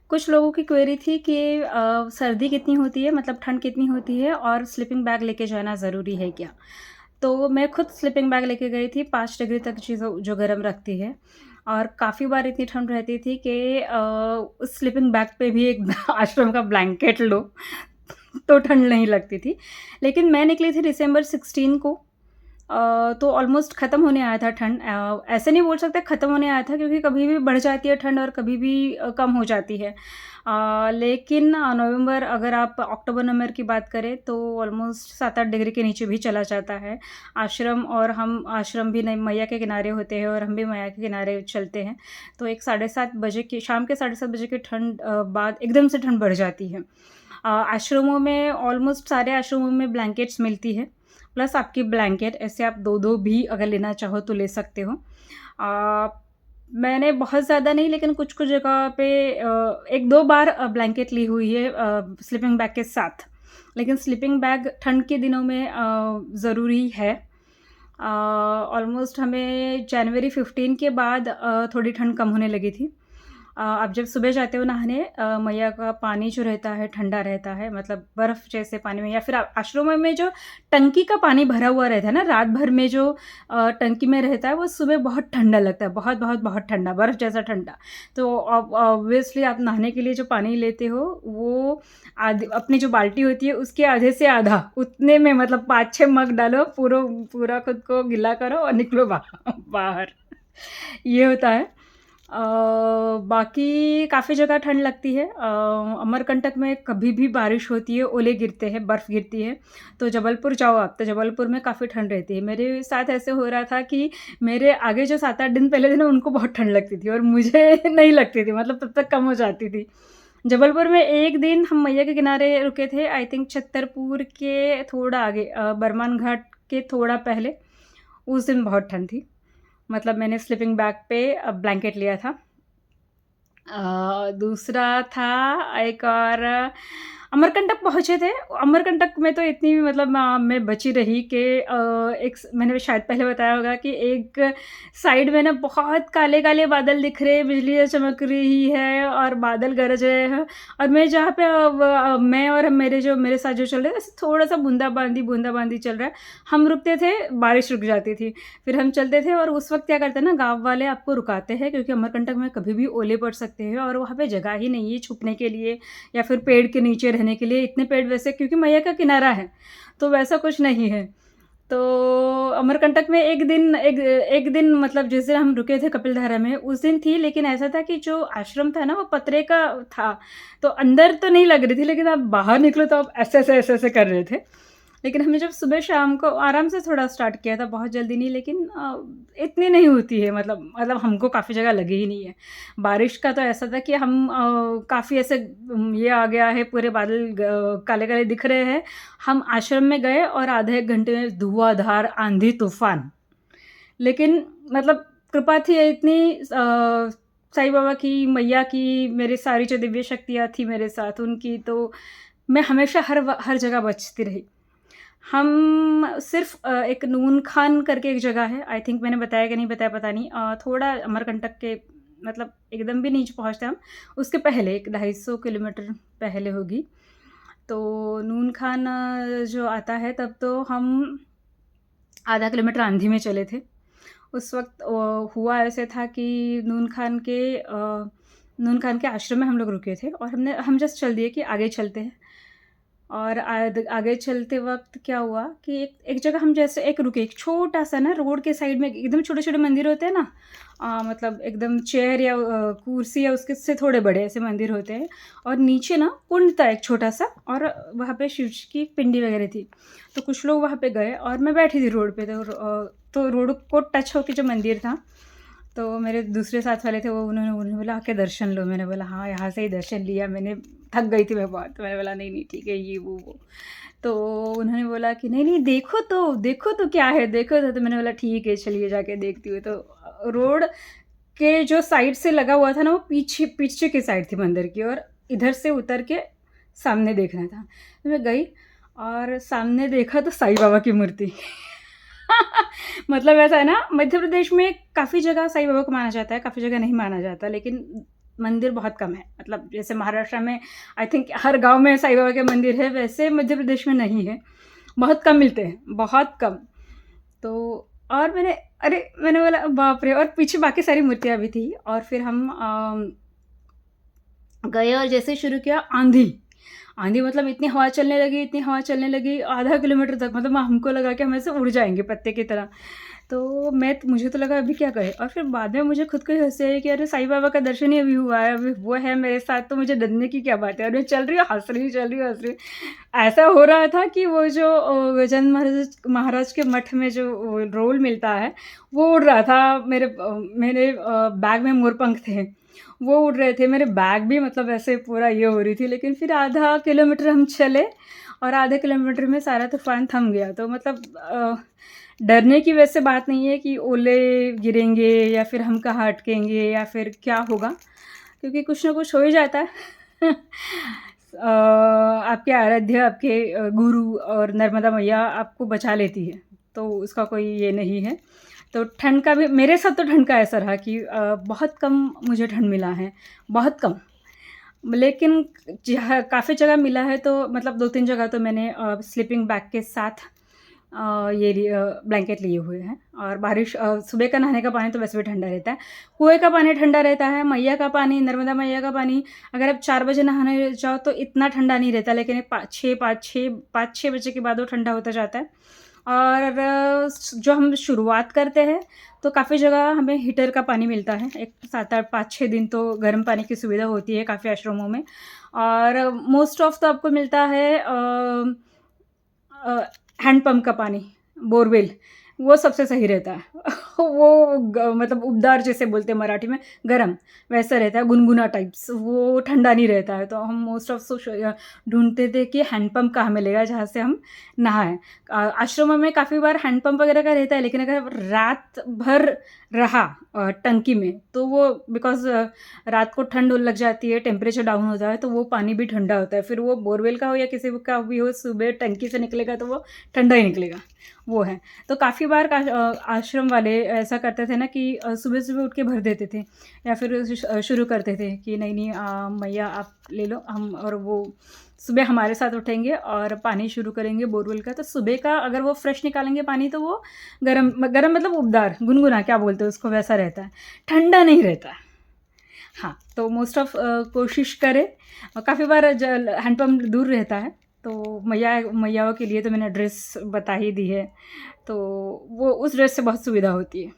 कुछ लोगों की क्वेरी थी कि सर्दी कितनी होती है मतलब ठंड कितनी होती है और स्लीपिंग बैग लेके जाना ज़रूरी है क्या? तो मैं खुद स्लीपिंग बैग लेके गई थी 5 डिग्री तक चीज़ों जो गर्म रखती है और काफ़ी बार इतनी ठंड रहती थी कि उस स्लीपिंग बैग पे भी एक आश्रम का ब्लैंकेट लो तो ठंड नहीं लगती थी। लेकिन मैं निकली थी दिसंबर 16 को तो ऑलमोस्ट ख़त्म होने आया था ठंड ऐसे नहीं बोल सकते ख़त्म होने आया था क्योंकि कभी भी बढ़ जाती है ठंड और कभी भी कम हो जाती है। लेकिन नवंबर अगर आप अक्टूबर-नवंबर की बात करें तो ऑलमोस्ट 7-8 डिग्री के नीचे भी चला जाता है। आश्रम भी नई मैया के किनारे होते हैं और हम भी मैया के किनारे चलते हैं। तो एक साढ़े 7 बजे की शाम के साढ़े 7 बजे की ठंड बाद एकदम से ठंड बढ़ जाती है। आश्रमों में ऑलमोस्ट सारे आश्रमों में ब्लैंकेट्स मिलती है। प्लस आपकी ब्लैंकेट ऐसे आप 2-2 भी अगर लेना चाहो तो ले सकते हो। अ, मैंने बहुत ज़्यादा नहीं लेकिन कुछ-कुछ जगह पे 1-2 बार ब्लैंकेट ली हुई है स्लीपिंग बैग के साथ। लेकिन स्लीपिंग बैग ठंड के दिनों में ज़रूरी है। ऑलमोस्ट हमें जनवरी 15 के बाद थोड़ी ठंड कम होने लगी थी। आप जब सुबह जाते हो नहाने मैया का पानी जो रहता है ठंडा रहता है मतलब बर्फ़ जैसे पानी में या फिर आश्रमों में जो टंकी का पानी भरा हुआ रहता है ना रात भर में जो टंकी में रहता है वो सुबह बहुत ठंडा लगता है बहुत बहुत बहुत ठंडा बर्फ़ जैसा ठंडा। तो ऑब्वियसली आप नहाने के लिए जो पानी लेते हो वो आधे अपनी जो बाल्टी होती है उसके आधे से आधा उतने में मतलब 5-6 मग डालो पूरा खुद को गीला करो और निकलो बाहर। ये होता है। बाकी काफ़ी जगह ठंड लगती है। अमरकंटक में कभी भी बारिश होती है, ओले गिरते हैं, बर्फ़ गिरती है। तो जबलपुर जाओ आप, तो जबलपुर में काफ़ी ठंड रहती है। मेरे साथ ऐसे हो रहा था कि मेरे आगे जो 7-8 दिन पहले थे ना, उनको बहुत ठंड लगती थी और मुझे नहीं लगती थी, मतलब तब तक कम हो जाती थी। जबलपुर में एक दिन हम मैया के किनारे रुके थे, आई थिंक छतरपुर के थोड़ा आगे बरमान घाट के थोड़ा पहले, उस दिन बहुत ठंड थी। मतलब मैंने स्लीपिंग बैग पे ब्लैंकेट लिया था। दूसरा था एक और अमरकंटक पहुँचे थे। अमरकंटक में तो इतनी भी मतलब मैं बची रही कि एक स मैंने शायद पहले बताया होगा कि एक साइड में ना बहुत काले-काले बादल दिख रहे हैं, बिजलियाँ चमक रही है और बादल गरज रहे हैं और मैं जहाँ पे मैं और मेरे साथ जो चल रहे थे, ऐसे थोड़ा-सा बूंदा-बांदी चल रहा है। हम रुकते थे, बारिश रुक जाती थी। फिर हम चलते थे और उस वक़्त क्या करते हैं ना गाँव वाले आपको रुकाते हैं क्योंकि अमरकंटक में कभी भी ओले पड़ सकते हैं और वहाँ पे जगह ही नहीं है छुपने के लिए या फिर पेड़ के नीचे रहने के लिए। इतने पेड़ वैसे क्योंकि मैया का किनारा है, तो वैसा कुछ नहीं है। तो अमरकंटक में एक दिन मतलब जिस दिन हम रुके थे कपिलधारा में, उस दिन थी लेकिन ऐसा था कि जो आश्रम था ना वो पतरे का था। तो अंदर तो नहीं लग रही थी लेकिन आप बाहर निकलो तो आप ऐसे-ऐसे कर रहे थे। लेकिन हमने जब सुबह शाम को आराम से थोड़ा स्टार्ट किया था, बहुत जल्दी नहीं लेकिन इतनी नहीं होती है मतलब हमको काफ़ी जगह लगी ही नहीं है। बारिश का तो ऐसा था कि हम काफ़ी ऐसे ये आ गया है पूरे बादल काले-काले दिख रहे हैं। हम आश्रम में गए और आधे 1 घंटे में धुआँधार आंधी-तूफ़ान। लेकिन मतलब कृपा थी इतनी साईं बाबा की, मैया की, मेरी सारी जो दिव्य शक्तियाँ थी मेरे साथ उनकी, तो मैं हमेशा हर जगह बचती रही। हम सिर्फ़ एक नून खान करके एक जगह है, आई थिंक मैंने बताया कि नहीं बताया पता नहीं थोड़ा अमरकंटक के मतलब एकदम भी नीचे पहुँचते हम, उसके पहले एक 250 किलोमीटर पहले होगी। तो नून खान जो आता है तब तो हम आधा किलोमीटर आंधी में चले थे। उस वक़्त हुआ ऐसे था कि नून खान के आश्रम में हम लोग रुके थे और हम जस्ट चल दिए कि आगे चलते हैं। और आगे चलते वक़्त क्या हुआ कि एक एक जगह हम जैसे एक रुके, एक छोटा-सा ना रोड के साइड में एकदम छोटे-छोटे मंदिर होते हैं ना मतलब एकदम चेयर या कुर्सी या उसके से थोड़े बड़े ऐसे मंदिर होते हैं और नीचे ना कुंड था एक छोटा-सा और वहाँ पे शिव जी की पिंडी वगैरह थी। तो कुछ लोग वहाँ पे गए और मैं बैठी थी रोड पे तो रोड को टच होके जो मंदिर था, तो मेरे दूसरे साथ वाले थे वो उन्होंने बोला आके दर्शन लो। मैंने बोला हाँ, यहाँ से ही दर्शन लिया मैंने, थक गई थी मैं बहुत। तो मैंने बोला नहीं ठीक है ये वो। तो उन्होंने बोला कि नहीं देखो तो क्या है देखो तो मैंने बोला ठीक है चलिए जाके देखती हूँ। तो रोड के जो साइड से लगा हुआ था ना वो पीछे पीछे की साइड थी मंदिर की और इधर से उतर के सामने देखना था। तो मैं गई और सामने देखा तो साईं बाबा की मूर्ति। मतलब ऐसा है ना मध्य प्रदेश में काफ़ी जगह साईं बाबा को माना जाता है, काफ़ी जगह नहीं माना जाता, लेकिन मंदिर बहुत कम है। मतलब जैसे महाराष्ट्र में आई थिंक हर गाँव में साईं बाबा के मंदिर है, वैसे मध्य प्रदेश में नहीं है। बहुत कम मिलते हैं, बहुत कम। तो और मैंने बोला बाप रे! और पीछे बाकी सारी मूर्तियाँ भी थी और फिर हम गए और जैसे ही शुरू किया आंधी। आंधी मतलब इतनी हवा चलने लगी, इतनी हवा चलने लगी आधा किलोमीटर तक, मतलब हमको लगा कि हम ऐसे उड़ जाएँगे पत्ते की तरह। तो मुझे तो लगा अभी क्या करें? और फिर बाद में मुझे खुद को ही हँसी आई कि अरे साईं बाबा का दर्शन ही अभी हुआ है, अभी वो है मेरे साथ तो मुझे डरने की क्या बात है? और मैं चल रही हूँ, हँस रही हूँ, चल रही हूँ, हँस रही हूँ। ऐसा हो रहा था कि वो जो गजानन महाराज के मठ में जो वो रोल मिलता है, वो उड़ रहा था। मेरे बैग में मोरपंख थे। वो उड़ रहे थे, मेरे बैग भी मतलब ऐसे पूरा ये हो रही थी, लेकिन फिर आधा किलोमीटर हम चले और आधे किलोमीटर में सारा तूफ़ान थम गया। तो मतलब डरने की वैसे बात नहीं है कि ओले गिरेंगे या फिर हम कहाँ अटकेंगे या फिर क्या होगा, क्योंकि कुछ ना कुछ हो ही जाता है। आपके आराध्य, आपके गुरु और नर्मदा मैया आपको बचा लेती है, तो उसका कोई ये नहीं है। तो ठंड का भी मेरे साथ तो ठंड का ऐसा रहा कि बहुत कम मुझे ठंड मिला है, बहुत कम। लेकिन जहाँ काफ़ी जगह मिला है तो मतलब 2-3 जगह तो मैंने स्लीपिंग बैग के साथ ब्लैंकेट लिए हुए हैं। और सुबह का नहाने का पानी तो वैसे भी ठंडा रहता है। कुएँ का पानी ठंडा रहता है, मैया का पानी, नर्मदा मैया का पानी अगर आप 4 बजे नहाने जाओ तो इतना ठंडा नहीं रहता, लेकिन एक 5-6 बजे के बाद वो ठंडा होता जाता है। और जो हम शुरुआत करते हैं तो काफ़ी जगह हमें हीटर का पानी मिलता है। एक 7-8 5-6 दिन तो गर्म पानी की सुविधा होती है काफ़ी आश्रमों में। और मोस्ट ऑफ तो आपको मिलता है हैंड पंप का पानी, बोरवेल, वो सबसे सही रहता है। वो मतलब उबदार जिसे बोलते हैं मराठी में, गरम, वैसा रहता है, गुनगुना टाइप्स, वो ठंडा नहीं रहता है। तो हम मोस्ट ऑफ ढूँढते थे कि हैंड पंप कहाँ मिलेगा जहाँ से हम नहाएँ। आश्रमों में काफ़ी बार हैंड पंप वगैरह का रहता है, लेकिन अगर रात भर रहा टंकी में, तो वो बिकॉज़ रात को ठंड लग जाती है, टेम्परेचर डाउन होता है, तो वो पानी भी ठंडा होता है। फिर वो बोरवेल का हो या किसी का भी हो, सुबह टंकी से निकलेगा तो वो ठंडा ही निकलेगा, वो है। तो काफ़ी बार आश्रम वाले ऐसा करते थे ना कि सुबह-सुबह उठ के भर देते थे या फिर शुरू करते थे कि नहीं मैया आप ले लो, हम और वो सुबह हमारे साथ उठेंगे और पानी शुरू करेंगे बोरवेल का। तो सुबह का अगर वो फ्रेश निकालेंगे पानी तो वो गरम गरम मतलब उबदार, गुनगुना क्या बोलते हैं उसको, वैसा रहता है, ठंडा नहीं रहता। हाँ, तो मोस्ट ऑफ कोशिश करें। काफ़ी बार हैंडपंप दूर रहता है, तो मैयाओं के लिए तो मैंने एड्रेस बता ही दी है, तो वो उस ड्रेस से बहुत सुविधा होती है।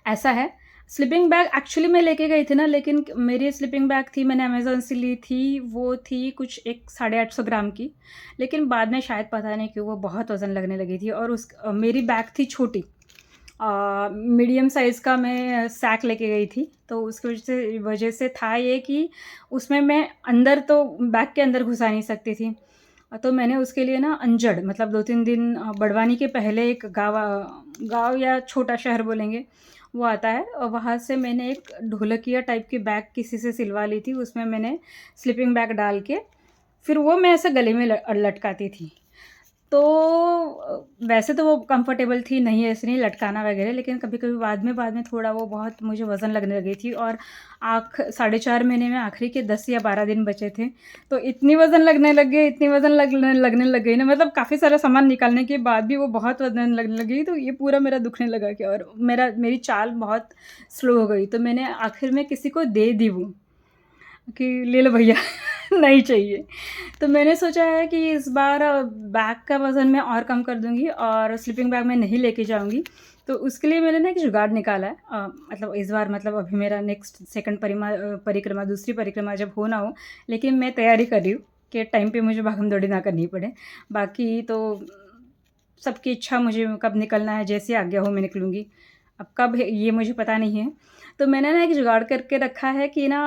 ऐसा है। स्लीपिंग बैग एक्चुअली मैं लेके गई थी ना, लेकिन मेरी स्लीपिंग बैग थी, मैंने अमेज़न से ली थी, वो थी कुछ एक 850 ग्राम की। लेकिन बाद में शायद पता नहीं क्यों वो बहुत वज़न लगने लगी थी और मेरी बैग थी छोटी। मीडियम साइज़ का मैं सैक लेके गई थी, तो उसकी वजह से था ये कि उसमें मैं अंदर तो बैग के अंदर घुसा नहीं सकती थी। तो मैंने उसके लिए ना अंजड़ मतलब 2-3 दिन बड़वानी के पहले एक गाँव या छोटा शहर बोलेंगे, वो आता है और वहाँ से मैंने एक ढोलकिया टाइप की बैग किसी से सिलवा ली थी। उसमें मैंने स्लीपिंग बैग डाल के फिर वो मैं ऐसे गले में लटकाती थी। तो वैसे तो वो कंफर्टेबल थी नहीं, ऐसे नहीं लटकाना वगैरह, लेकिन कभी-कभी बाद में थोड़ा वो बहुत मुझे वज़न लगने लगी थी और 4.5 महीने में आखिरी के 10 या 12 दिन बचे थे। तो इतनी वज़न लगने लग गई, इतनी वज़न लगने लग गई ना, मतलब काफ़ी सारा सामान निकालने के बाद भी वो बहुत वज़न लगने लगी, तो ये पूरा मेरा दुखने लगा कि और मेरी चाल बहुत स्लो हो गई। तो मैंने आखिर में किसी को दे दी वो, कि ले लो भैया नहीं चाहिए। तो मैंने सोचा है कि इस बार बैग का वज़न मैं और कम कर दूँगी और स्लीपिंग बैग मैं नहीं लेके जाऊँगी। तो उसके लिए मैंने ना एक जुगाड़ निकाला है। मतलब इस बार मतलब अभी मेरा नेक्स्ट सेकंड परिक्रमा दूसरी परिक्रमा जब हो ना हो, लेकिन मैं तैयारी कर रही हूँ कि टाइम पे मुझे भागम-दौड़ी ना करनी पड़े। बाकी तो सबकी इच्छा, मुझे कब निकलना है, जैसी आज्ञा हो मैं निकलूँगी। अब कब है ये मुझे पता नहीं है। तो मैंने ना एक जुगाड़ करके रखा है कि ना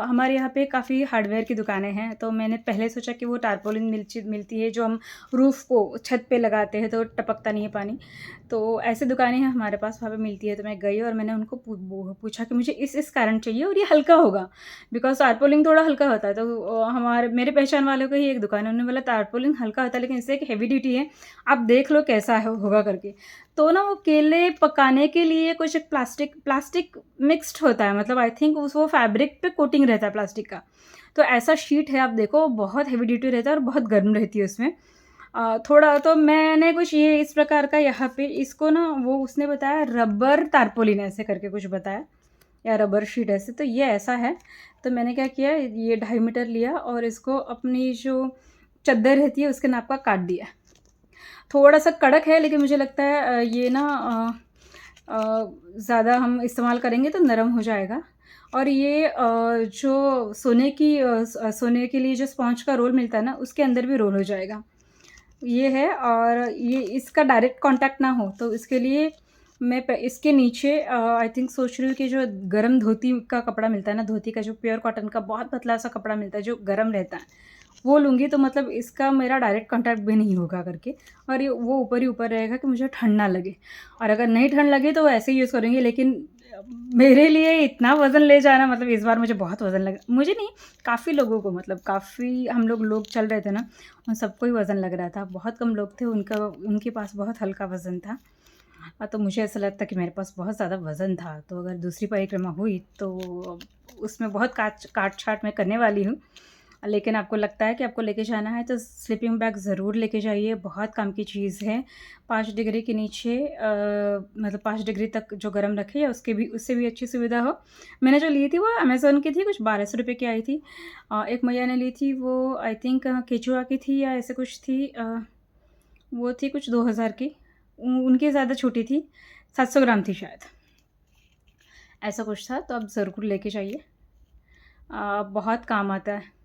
हमारे यहाँ पे काफ़ी हार्डवेयर की दुकानें हैं, तो मैंने पहले सोचा कि वो टारपोलिन मिलती है जो हम रूफ़ को छत पे लगाते हैं तो टपकता नहीं है पानी। तो ऐसी दुकानें हैं हमारे पास, वहाँ पे मिलती है। तो मैं गई और मैंने उनको पूछा कि मुझे इस कारण चाहिए और ये हल्का होगा, बिकॉज़ टारपोलिन थोड़ा हल्का होता है। तो हमारे मेरे पहचान वालों की ही एक दुकान है, उन्होंने बोला टारपोलिन हल्का होता है लेकिन इससे एक हेवी ड्यूटी है, आप देख लो कैसा है होगा करके। तो ना वो केले पकाने के लिए कुछ एक प्लास्टिक प्लास्टिक मिक्स्ड होता है, मतलब आई थिंक उस वो फैब्रिक पे कोटिंग रहता है प्लास्टिक का। तो ऐसा शीट है, आप देखो बहुत हेवी ड्यूटी रहता है और बहुत गर्म रहती है उसमें। थोड़ा तो मैंने कुछ ये इस प्रकार का यहाँ पे इसको ना वो उसने बताया रबर टारपोलिन ऐसे करके कुछ बताया, या रबर शीट ऐसे, तो ये ऐसा है। तो मैंने क्या किया, ये 2.5 मीटर लिया और इसको अपनी जो चद्दर रहती है उसके नाप का काट दिया। थोड़ा-सा कड़क है लेकिन मुझे लगता है ये ना ज़्यादा हम इस्तेमाल करेंगे तो नरम हो जाएगा। और ये जो सोने के लिए जो स्पॉन्ज का रोल मिलता है ना, उसके अंदर भी रोल हो जाएगा। ये है, और ये इसका डायरेक्ट कांटेक्ट ना हो तो इसके लिए मैं इसके नीचे आई थिंक सोच रही हूँ कि जो गरम धोती का कपड़ा मिलता है ना, धोती का जो प्योर कॉटन का बहुत पतला सा कपड़ा मिलता है जो गरम रहता है, वो लूँगी तो मतलब इसका मेरा डायरेक्ट कांटेक्ट भी नहीं होगा करके, और ये वो ऊपर ही ऊपर रहेगा कि मुझे ठंड ना लगे। और अगर नहीं ठंड लगे तो वैसे ही यूज़ करूँगी, लेकिन मेरे लिए इतना वज़न ले जाना, मतलब इस बार मुझे बहुत वज़न लगा, मुझे नहीं, काफ़ी लोगों को, मतलब काफ़ी हम लोग चल रहे थे ना, उन सबको ही वज़न लग रहा था। बहुत कम लोग थे उनके पास बहुत हल्का वज़न था। तो मुझे ऐसा लगता कि मेरे पास बहुत ज़्यादा वज़न था, तो अगर दूसरी परिक्रमा हुई तो उसमें बहुत काट-छाँट मैं करने वाली हूँ। लेकिन आपको लगता है कि आपको लेके जाना है तो स्लीपिंग बैग ज़रूर लेके जाइए, बहुत काम की चीज़ है। 5 डिग्री के नीचे मतलब 5 डिग्री तक जो गरम रखे, या उससे भी अच्छी सुविधा हो। मैंने जो ली थी वो अमेज़न की थी, कुछ 1200 रुपए की आई थी। एक भैया ने ली थी, वो आई थिंक केचुआ की थी या ऐसे कुछ थी, वो थी कुछ 2000 की। उनकी ज़्यादा छोटी थी, 700 ग्राम थी शायद, ऐसा कुछ था। तो आप ज़रूर लेके जाइए, बहुत काम आता है।